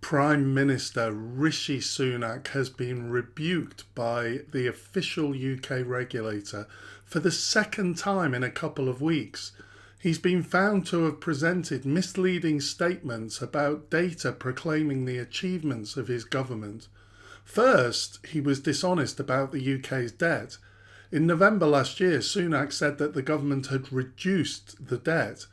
Prime Minister Rishi Sunak has been rebuked by the official UK regulator for the second time in a couple of weeks. He's been found to have presented misleading statements about data proclaiming the achievements of his government. First, he was dishonest about the UK's debt. In November last year, Sunak said that the government had reduced the debt.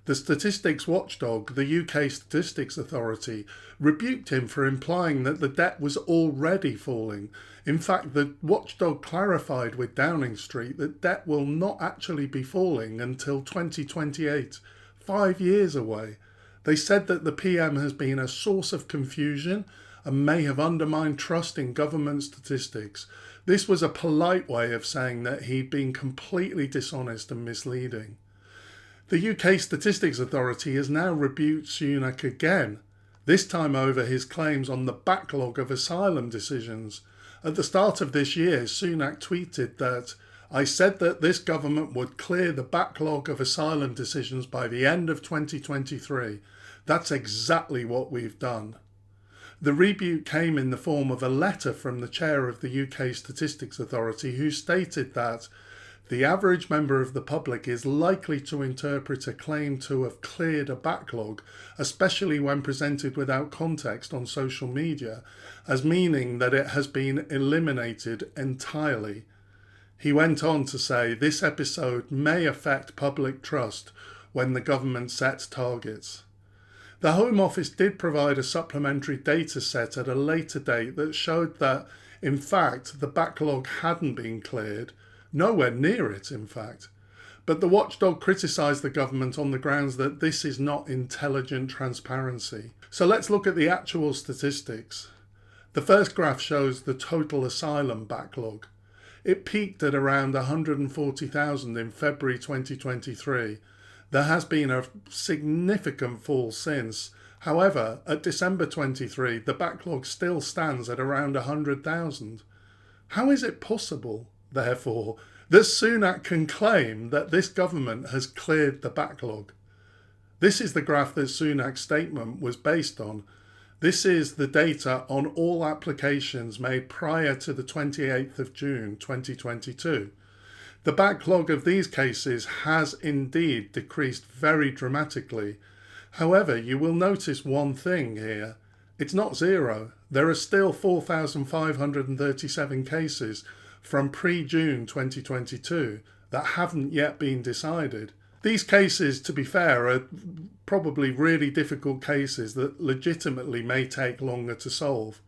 The Statistics Watchdog, the UK Statistics Authority, rebuked him for implying that the debt was already falling. In fact, the watchdog clarified with Downing Street that debt will not actually be falling until 2028, 5 years away. They said that the PM has been a source of confusion and may have undermined trust in government statistics. This was a polite way of saying that he'd been completely dishonest and misleading. The UK Statistics Authority has now rebuked Sunak again, this time over his claims on the backlog of asylum decisions. At the start of this year, Sunak tweeted that, "I said that this government would clear the backlog of asylum decisions by the end of 2023. That's exactly what we've done." The rebuke came in the form of a letter from the chair of the UK Statistics Authority, who stated that the average member of the public is likely to interpret a claim to have cleared a backlog, especially when presented without context on social media, as meaning that it has been eliminated entirely. He went on to say this episode may affect public trust when the government sets targets. The Home Office did provide a supplementary data set at a later date that showed that, in fact, the backlog hadn't been cleared. Nowhere near it, in fact. But the watchdog criticised the government on the grounds that this is not intelligent transparency. So let's look at the actual statistics. The first graph shows the total asylum backlog. It peaked at around 140,000 in February 2023. There has been a significant fall since. However, at December 23, the backlog still stands at around 100,000. How is it possible, therefore, that Sunak can claim that this government has cleared the backlog? This is the graph that Sunak's statement was based on. This is the data on all applications made prior to the 28th of June 2022. The backlog of these cases has indeed decreased very dramatically. However, you will notice one thing here. It's not zero. There are still 4,537 cases from pre-June 2022 that haven't yet been decided. These cases, to be fair, are probably really difficult cases that legitimately may take longer to solve.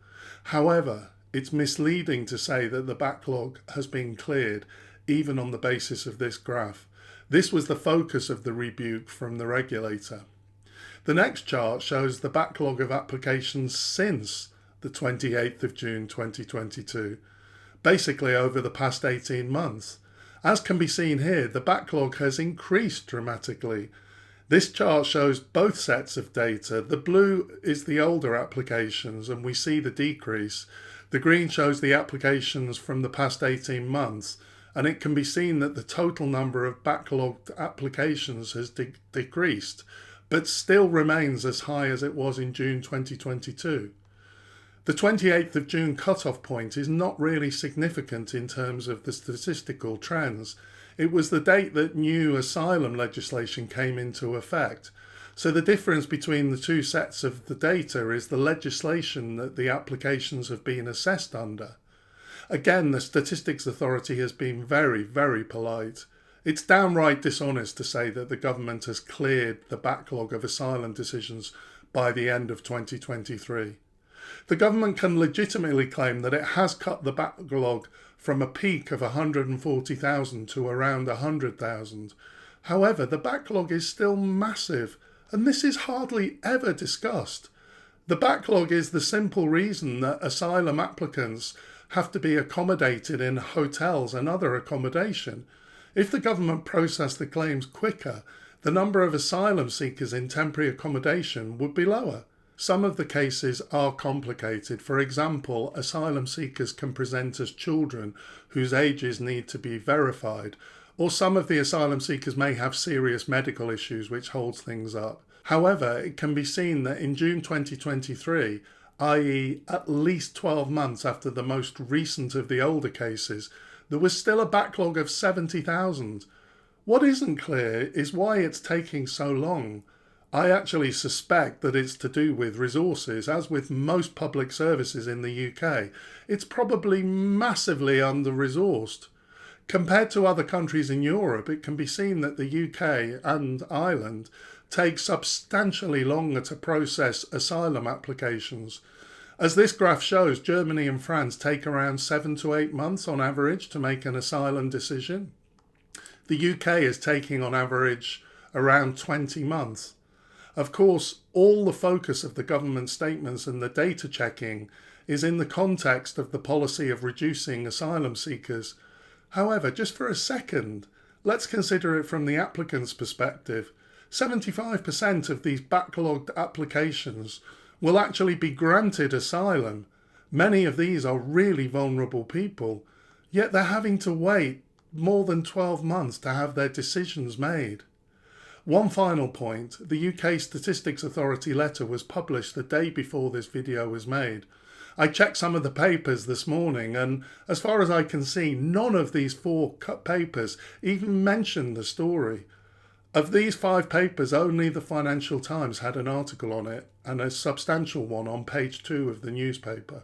However, it's misleading to say that the backlog has been cleared, even on the basis of this graph. This was the focus of the rebuke from the regulator. The next chart shows the backlog of applications since the 28th of June 2022. Basically over the past 18 months. As can be seen here, the backlog has increased dramatically. This chart shows both sets of data. The blue is the older applications and we see the decrease. The green shows the applications from the past 18 months and it can be seen that the total number of backlogged applications has decreased, but still remains as high as it was in June 2022. The 28th of June cut-off point is not really significant in terms of the statistical trends. It was the date that new asylum legislation came into effect. So the difference between the two sets of the data is the legislation that the applications have been assessed under. Again, the Statistics Authority has been very, very polite. It's downright dishonest to say that the government has cleared the backlog of asylum decisions by the end of 2023. The government can legitimately claim that it has cut the backlog from a peak of 140,000 to around 100,000. However, the backlog is still massive, and this is hardly ever discussed. The backlog is the simple reason that asylum applicants have to be accommodated in hotels and other accommodation. If the government processed the claims quicker, the number of asylum seekers in temporary accommodation would be lower. Some of the cases are complicated. For example, asylum seekers can present as children whose ages need to be verified, or some of the asylum seekers may have serious medical issues which holds things up. However, it can be seen that in June 2023, i.e. at least 12 months after the most recent of the older cases, there was still a backlog of 70,000. What isn't clear is why it's taking so long. I actually suspect that it's to do with resources. As with most public services in the UK, it's probably massively under-resourced. Compared to other countries in Europe, it can be seen that the UK and Ireland take substantially longer to process asylum applications. As this graph shows, Germany and France take around 7 to 8 months on average to make an asylum decision. The UK is taking on average around 20 months. Of course, all the focus of the government statements and the data checking is in the context of the policy of reducing asylum seekers. However, just for a second, let's consider it from the applicant's perspective. 75% of these backlogged applications will actually be granted asylum. Many of these are really vulnerable people, yet they're having to wait more than 12 months to have their decisions made. One final point, the UK Statistics Authority letter was published the day before this video was made. I checked some of the papers this morning, and as far as I can see, none of these 4 cut papers even mentioned the story. Of these 5 papers, only the Financial Times had an article on it, and a substantial one on page 2 of the newspaper.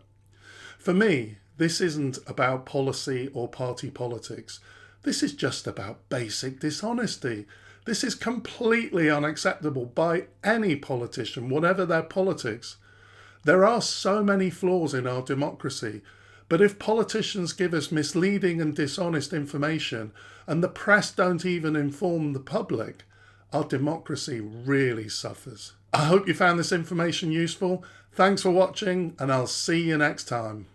For me, this isn't about policy or party politics. This is just about basic dishonesty. This is completely unacceptable by any politician, whatever their politics. There are so many flaws in our democracy, but if politicians give us misleading and dishonest information and the press don't even inform the public, our democracy really suffers. I hope you found this information useful. Thanks for watching, and I'll see you next time.